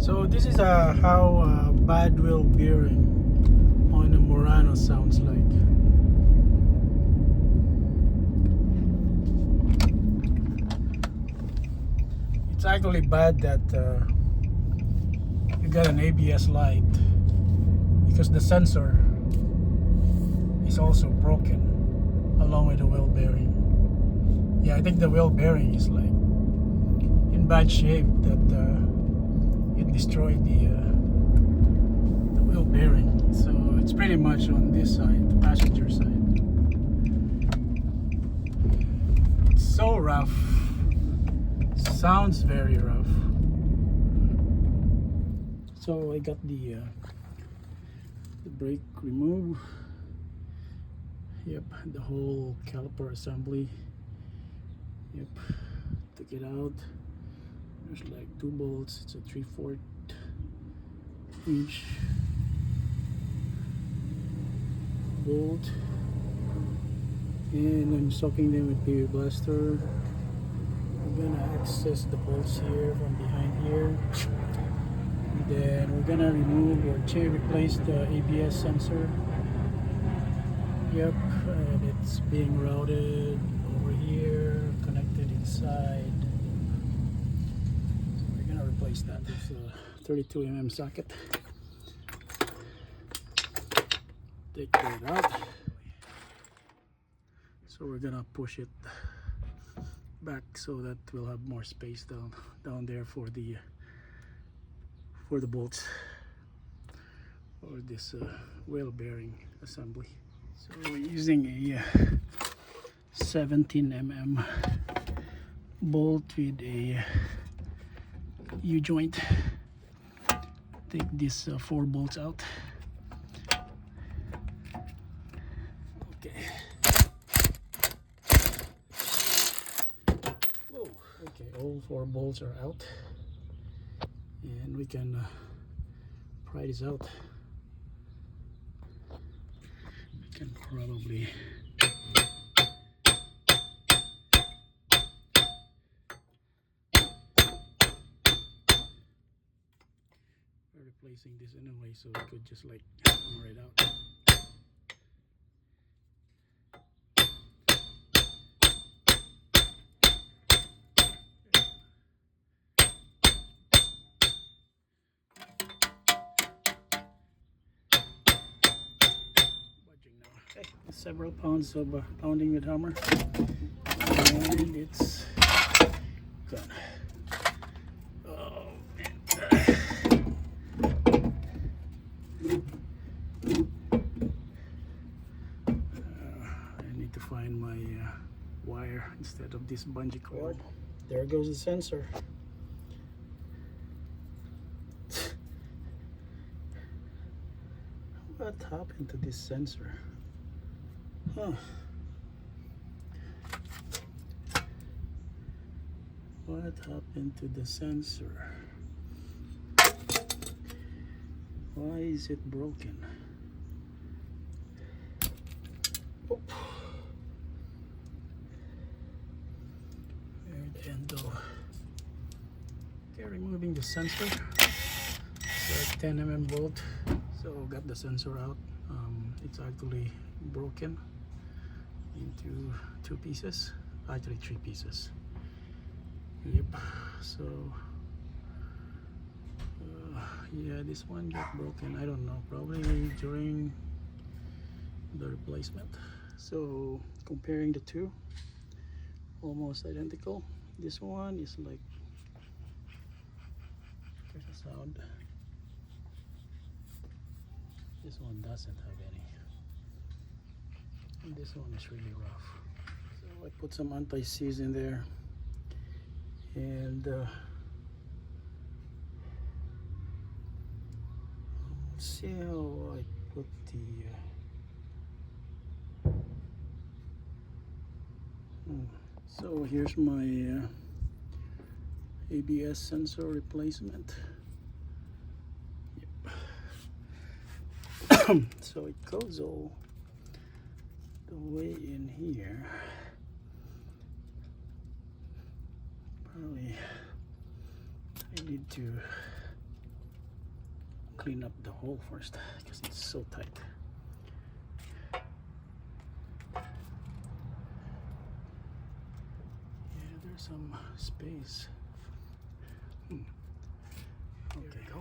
So this is how bad wheel bearing on a Murano sounds like. It's actually bad that you got an ABS light because the sensor is also broken along with the wheel bearing. Yeah, I think the wheel bearing is like in bad shape that it destroyed the wheel bearing. So it's pretty much on this side, the passenger side. It's so rough. Sounds very rough. So I got the brake removed. Yep, the whole caliper assembly. Yep, took it out. There's like 2 bolts. It's a 3/4 inch bolt, and I'm soaking them with PV Blaster. We're gonna access the bolts here from behind here. And then we're gonna remove or replace the ABS sensor. Yep, and it's being routed over here, connected inside. So we're gonna replace that. It's a 32 mm socket. Take that out. So we're gonna push it back so that we'll have more space down there for the bolts or this wheel bearing assembly. So we're using a 17 mm bolt with a U-joint. Take these 4 bolts out. Okay. Whoa. Okay, all 4 bolts are out, and we can pry this out. We can probably replacing this anyway, so we could just like hammer it out. Okay, several pounds of pounding with hammer, and it's gone. Oh man. I need to find my wire instead of this bungee cord. There goes the sensor. What happened to this sensor? Huh. What happened to the sensor? Why is it broken? Oh. And okay, removing the sensor. So 10 mm bolt. So got the sensor out. It's actually broken into 2 pieces, actually 3 pieces. Yep. So yeah, this one got broken. I don't know, probably during the replacement. So comparing the two, almost identical. This one is like, there's a sound. This one doesn't have any. And this one is really rough. So I put some anti-seize in there, and see how I put the so here's my ABS sensor replacement. Yep. So it goes all the way in here. Probably I need to clean up the hole first because it's so tight. Yeah, there's some space. Okay, go.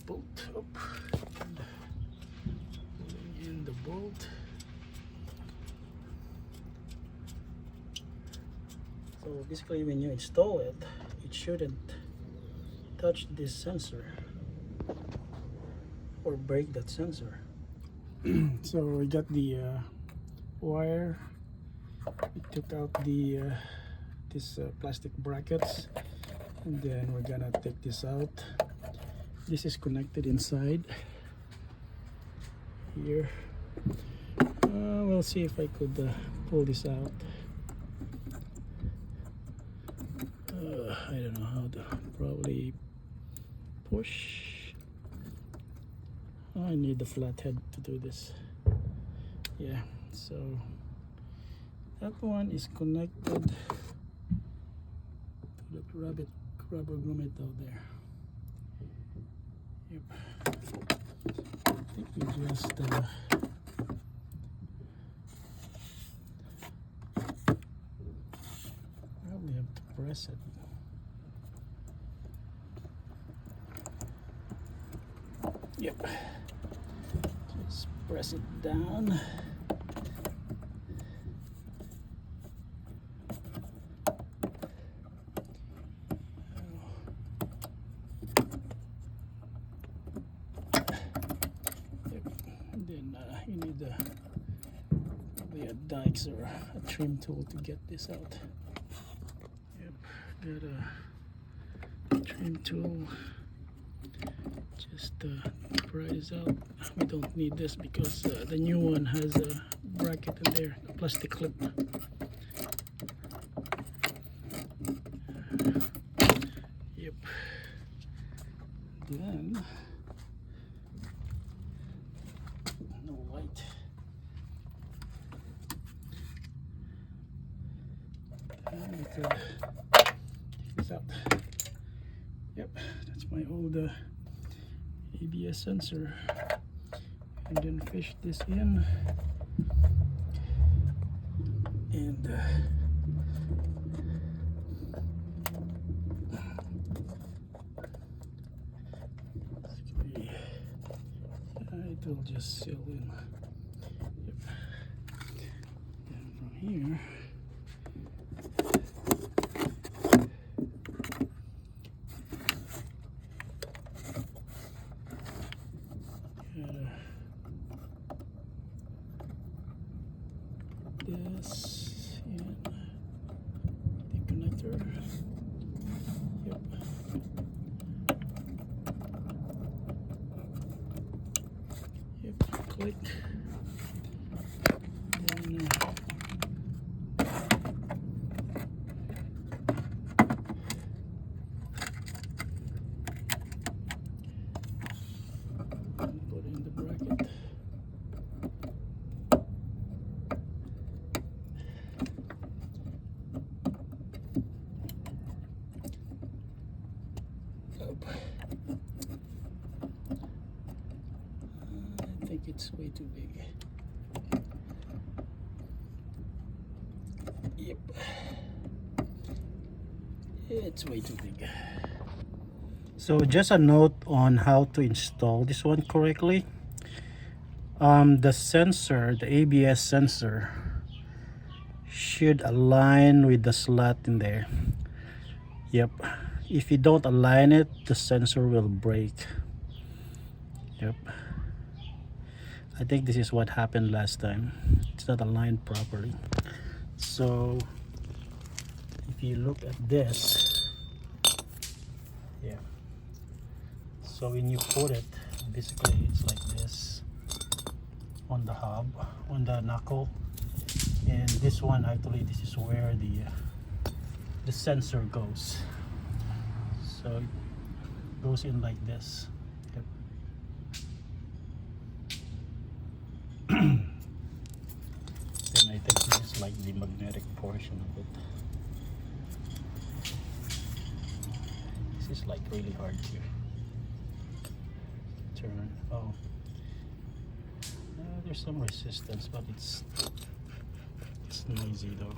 Bolt up, pulling in the bolt. So basically when you install it, it shouldn't touch this sensor or break that sensor. So we got the wire. We took out the this plastic brackets, and then we're gonna take this out. This is connected inside here. We'll see if I could pull this out. I don't know how to, probably push. I need the flathead to do this. Yeah, so that one is connected to that rubber grommet out there. Yep. I think we just probably have to press it. Yep. Just press it down. You need probably a dikes or a trim tool to get this out. Yep, got a trim tool. Just pry this out. We don't need this because the new one has a bracket in there, a plastic clip. Yep. Then no light. And take this out. Yep, that's my old ABS sensor. And then fish this in. And it will just seal in. Yep. And from here, this in the connector. Yep. Yep. Click. Then put in the bracket. I think it's way too big. Yep. It's way too big. So just a note on how to install this one correctly. The sensor, the ABS sensor, should align with the slot in there. Yep. If you don't align it, the sensor will break. Yep. I think this is what happened last time. It's not aligned properly. So if you look at this, yeah. So when you put it, basically it's like this on the hub, on the knuckle, and this one actually, this is where the sensor goes. So goes in like this. Yep. Then I think this is like the magnetic portion of it. This is like really hard to turn. Oh, there's some resistance, but it's noisy though.